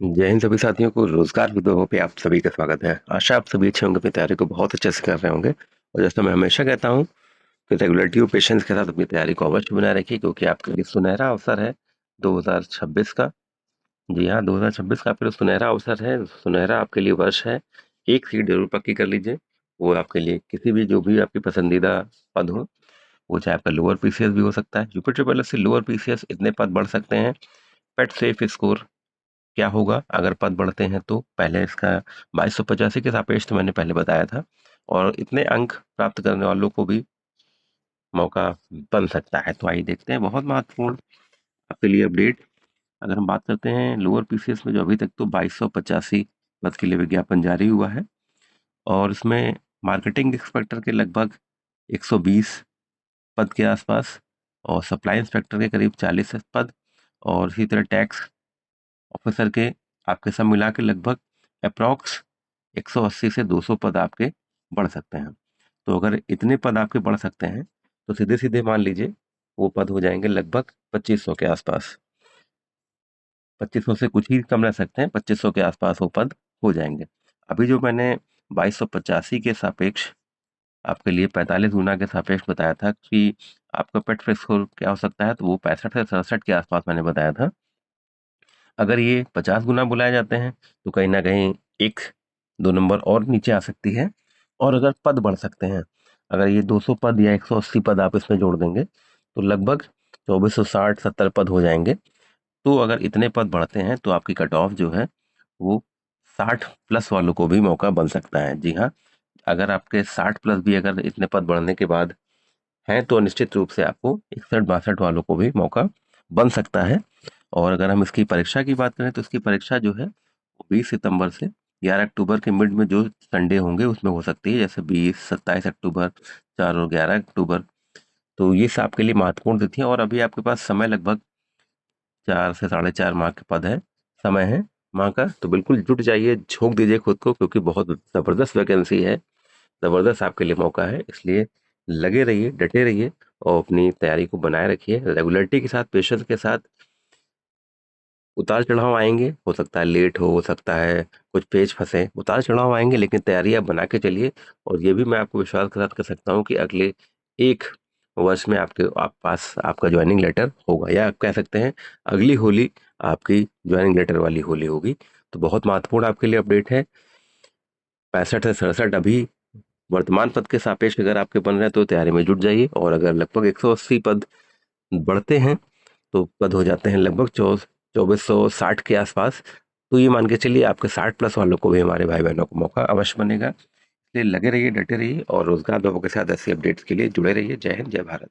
जय हिंद सभी साथियों को। रोजगार विदों पे आप सभी का स्वागत है। आशा आप सभी अच्छे होंगे, अपनी तैयारी को बहुत अच्छे से कर रहे होंगे। और जैसा मैं हमेशा कहता हूँ कि रेगुलरिटी और पेशेंस के साथ अपनी तैयारी को अवश्य बनाए रखिए, क्योंकि आपके लिए सुनहरा अवसर है 2026 का। जी हाँ, 2026 का आपके लिए सुनहरा अवसर है, सुनहरा आपके लिए वर्ष है। एक सीट जरूर पक्की कर लीजिए। वो आपके लिए किसी भी, जो भी आपकी पसंदीदा पद हो, वो चाहे आपका लोअर पीसीएस भी हो सकता है। यूपी ट्रिपल एस से लोअर पीसीएस इतने पद बढ़ सकते हैं। पेट सेफ स्कोर क्या होगा अगर पद बढ़ते हैं, तो पहले इसका 2285 के सापेक्ष तो मैंने पहले बताया था। और इतने अंक प्राप्त करने वालों को भी मौका बन सकता है। तो आइए देखते हैं बहुत महत्वपूर्ण आपके लिए अपडेट। अगर हम बात करते हैं लोअर पीसीएस में, जो अभी तक तो 2285 पद के लिए विज्ञापन जारी हुआ है, और इसमें मार्केटिंग इंस्पेक्टर के लगभग 120 पद के आसपास, और सप्लाई इंस्पेक्टर के करीब 40 पद, और इसी तरह टैक्स ऑफिसर के आपके सब मिला के लगभग अप्रॉक्स 180 से 200 पद आपके बढ़ सकते हैं। तो अगर इतने पद आपके बढ़ सकते हैं, तो सीधे सीधे मान लीजिए वो पद हो जाएंगे लगभग 2500 के आसपास। 2500 से कुछ ही कम रह सकते हैं, 2500 के आसपास वो पद हो जाएंगे। अभी जो मैंने 2285 के सापेक्ष आपके लिए 45 गुना के सापेक्ष बताया था कि आपका पेट फ्रिस्क स्कोर क्या हो सकता है, तो वो 65 से 67 के आसपास मैंने बताया था। अगर ये 50 गुना बुलाए जाते हैं, तो कहीं ना कहीं एक दो नंबर और नीचे आ सकती है। और अगर पद बढ़ सकते हैं, अगर ये 200 पद या 180 पद आप इसमें जोड़ देंगे, तो लगभग 2460-70 पद हो जाएंगे। तो अगर इतने पद बढ़ते हैं, तो आपकी कट ऑफ जो है वो 60 प्लस वालों को भी मौका बन सकता है। जी हाँ, अगर आपके 60 प्लस भी अगर इतने पद बढ़ने के बाद हैं, तो निश्चित रूप से आपको 61-62 वालों को भी मौका बन सकता है। और अगर हम इसकी परीक्षा की बात करें, तो इसकी परीक्षा जो है वो 20 सितंबर से 11 अक्टूबर के मिड में जो संडे होंगे उसमें हो सकती है, जैसे 20, 27 अक्टूबर, 4 और 11 अक्टूबर। तो ये सब आपके लिए महत्वपूर्ण तिथि है, और अभी आपके पास समय लगभग 4 से 4.5 माह के पद है, समय है माह का। तो बिल्कुल जुट जाइए, झोंक दीजिए खुद को, क्योंकि बहुत जबरदस्त वैकेंसी है, जबरदस्त आपके लिए मौका है। इसलिए लगे रहिए, डटे रहिए, और अपनी तैयारी को बनाए रखिए रेगुलरिटी के साथ, पेशेंस के साथ। उतार चढ़ाव आएंगे, हो सकता है लेट हो सकता है कुछ पेज फंसे, उतार चढ़ाव आएंगे, लेकिन तैयारी आप बना के चलिए। और ये भी मैं आपको विश्वास के साथ कर सकता हूँ कि अगले एक वर्ष में आप पास आपका ज्वाइनिंग लेटर होगा, या आप कह सकते हैं अगली होली आपकी ज्वाइनिंग लेटर वाली होली होगी। तो बहुत महत्वपूर्ण आपके लिए अपडेट है। 65 से 67 अभी वर्तमान पद के सापेक्ष अगर आपके बन रहे हैं, तो तैयारी में जुट जाइए। और अगर लगभग 180 पद बढ़ते हैं, तो पद हो जाते हैं लगभग 2460 के आसपास। तो ये मान के चलिए आपके 60 प्लस वालों को भी, हमारे भाई बहनों को मौका अवश्य बनेगा। इसलिए लगे रहिए, डटे रहिए, और रोजगार विभाग के साथ ऐसे अपडेट्स के लिए जुड़े रहिए। जय हिंद, जय भारत।